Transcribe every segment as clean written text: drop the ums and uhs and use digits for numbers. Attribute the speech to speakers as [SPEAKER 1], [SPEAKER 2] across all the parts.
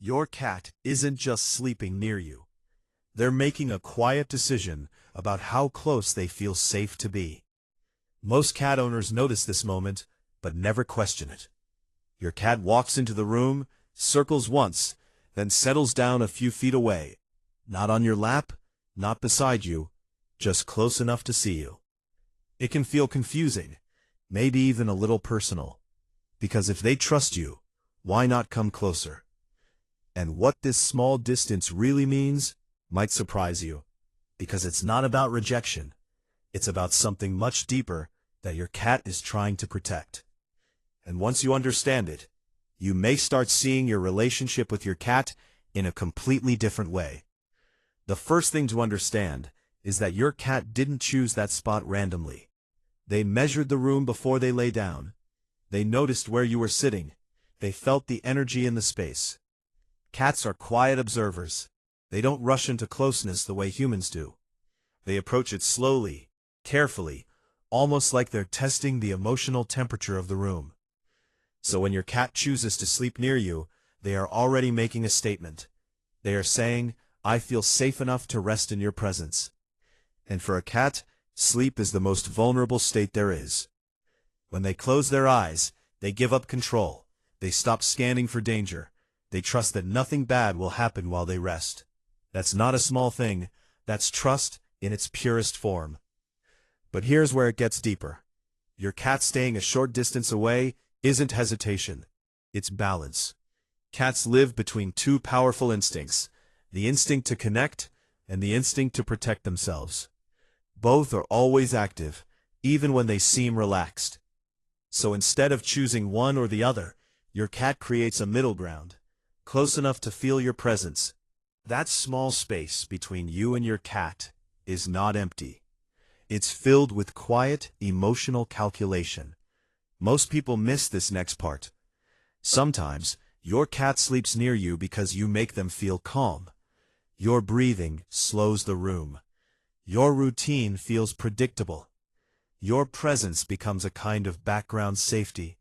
[SPEAKER 1] Your cat isn't just sleeping near you. They're making a quiet decision about how close they feel safe to be. Most cat owners notice this moment, but never question it. Your cat walks into the room, circles once, then settles down a few feet away. Not on your lap, not beside you, just close enough to see you. It can feel confusing, maybe even a little personal. Because if they trust you, why not come closer? And what this small distance really means might surprise you. Because it's not about rejection. It's about something much deeper that your cat is trying to protect. And once you understand it, you may start seeing your relationship with your cat in a completely different way. The first thing to understand is that your cat didn't choose that spot randomly. They measured the room before they lay down. They noticed where you were sitting. They felt the energy in the space. Cats are quiet observers. They don't rush into closeness the way humans do. They approach it slowly, carefully, almost like they're testing the emotional temperature of the room. So when your cat chooses to sleep near you, they are already making a statement. They are saying, "I feel safe enough to rest in your presence." And for a cat, sleep is the most vulnerable state there is. When they close their eyes, they give up control. They stop scanning for danger. They trust that nothing bad will happen while they rest. That's not a small thing. That's trust in its purest form. But here's where it gets deeper. Your cat staying a short distance away isn't hesitation. It's balance. Cats live between two powerful instincts, the instinct to connect and the instinct to protect themselves. Both are always active, even when they seem relaxed. So instead of choosing one or the other, your cat creates a middle ground, close enough to feel your presence. That small space between you and your cat is not empty. It's filled with quiet, emotional calculation. Most people miss this next part. Sometimes, your cat sleeps near you because you make them feel calm. Your breathing slows the room. Your routine feels predictable. Your presence becomes a kind of background safety.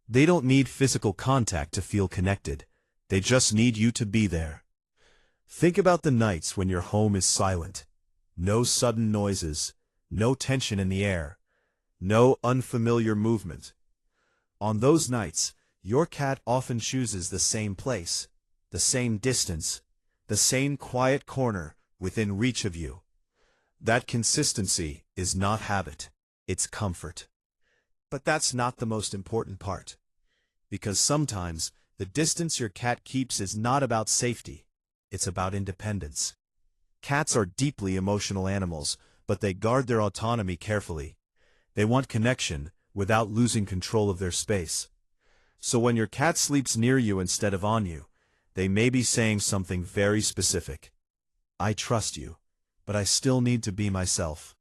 [SPEAKER 1] They don't need physical contact to feel connected. They just need you to be there. Think about the nights when your home is silent. No sudden noises, no tension in the air, no unfamiliar movement. On those nights, your cat often chooses the same place, the same distance, the same quiet corner within reach of you. That consistency is not habit, it's comfort. But that's not the most important part. Because sometimes, the distance your cat keeps is not about safety, it's about independence. Cats are deeply emotional animals, but they guard their autonomy carefully. They want connection without losing control of their space. So when your cat sleeps near you instead of on you, they may be saying something very specific. I trust you, but I still need to be myself.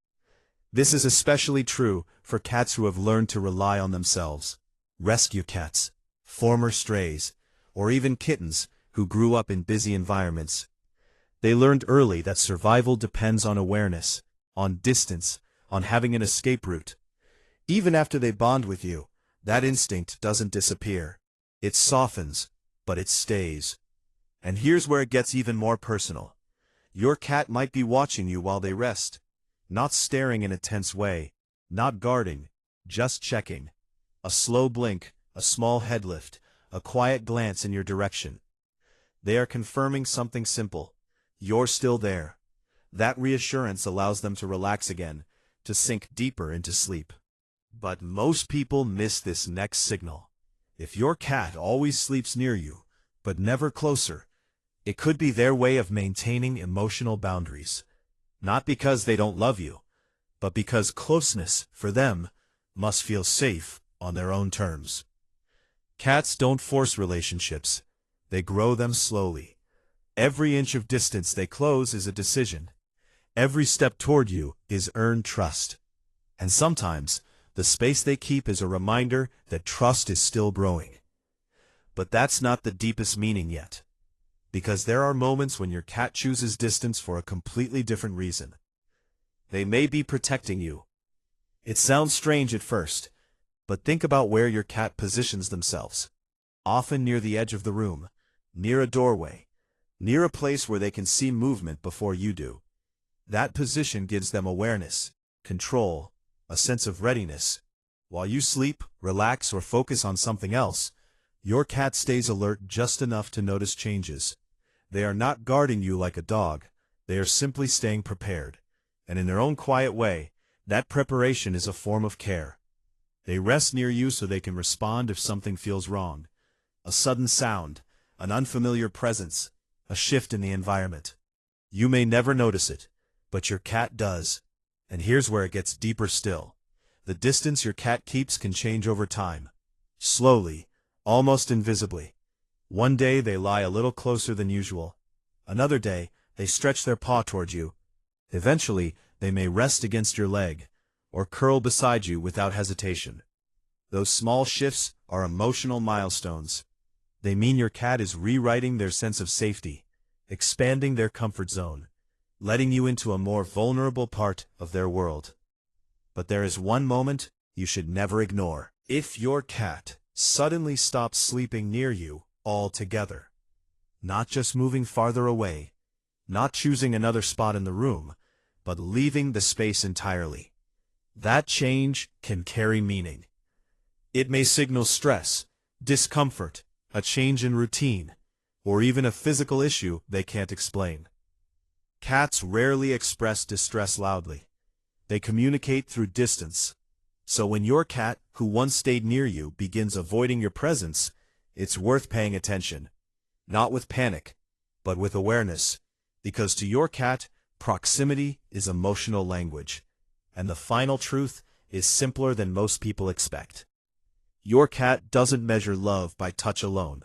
[SPEAKER 1] This is especially true for cats who have learned to rely on themselves. Rescue cats, former strays, or even kittens who grew up in busy environments. They learned early that survival depends on awareness, on distance, on having an escape route. Even after they bond with you, that instinct doesn't disappear. It softens, but it stays. And here's where it gets even more personal. Your cat might be watching you while they rest, not staring in a tense way, not guarding, just checking. A slow blink, a small head lift, a quiet glance in your direction. They are confirming something simple. You're still there. That reassurance allows them to relax again, to sink deeper into sleep. But most people miss this next signal. If your cat always sleeps near you, but never closer, it could be their way of maintaining emotional boundaries. Not because they don't love you, but because closeness, for them, must feel safe on their own terms. Cats don't force relationships. They grow them slowly. Every inch of distance they close is a decision. Every step toward you is earned trust. And sometimes, the space they keep is a reminder that trust is still growing. But that's not the deepest meaning yet. Because there are moments when your cat chooses distance for a completely different reason. They may be protecting you. It sounds strange at first, but think about where your cat positions themselves. Often near the edge of the room, near a doorway, near a place where they can see movement before you do. That position gives them awareness, control, a sense of readiness. While you sleep, relax, or focus on something else, your cat stays alert just enough to notice changes. They are not guarding you like a dog, they are simply staying prepared. And in their own quiet way, that preparation is a form of care. They rest near you so they can respond if something feels wrong. A sudden sound, an unfamiliar presence, a shift in the environment. You may never notice it, but your cat does. And here's where it gets deeper still. The distance your cat keeps can change over time. Slowly, almost invisibly. One day they lie a little closer than usual. Another day, they stretch their paw toward you. Eventually, they may rest against your leg, or curl beside you without hesitation. Those small shifts are emotional milestones. They mean your cat is rewriting their sense of safety, expanding their comfort zone, letting you into a more vulnerable part of their world. But there is one moment you should never ignore. If your cat suddenly stops sleeping near you altogether, not just moving farther away, not choosing another spot in the room, but leaving the space entirely, that change can carry meaning. It may signal stress, discomfort, a change in routine, or even a physical issue they can't explain. Cats rarely express distress loudly. They communicate through distance. So when your cat, who once stayed near you, begins avoiding your presence, it's worth paying attention. Not with panic, but with awareness. Because to your cat, proximity is emotional language. And the final truth is simpler than most people expect. Your cat doesn't measure love by touch alone.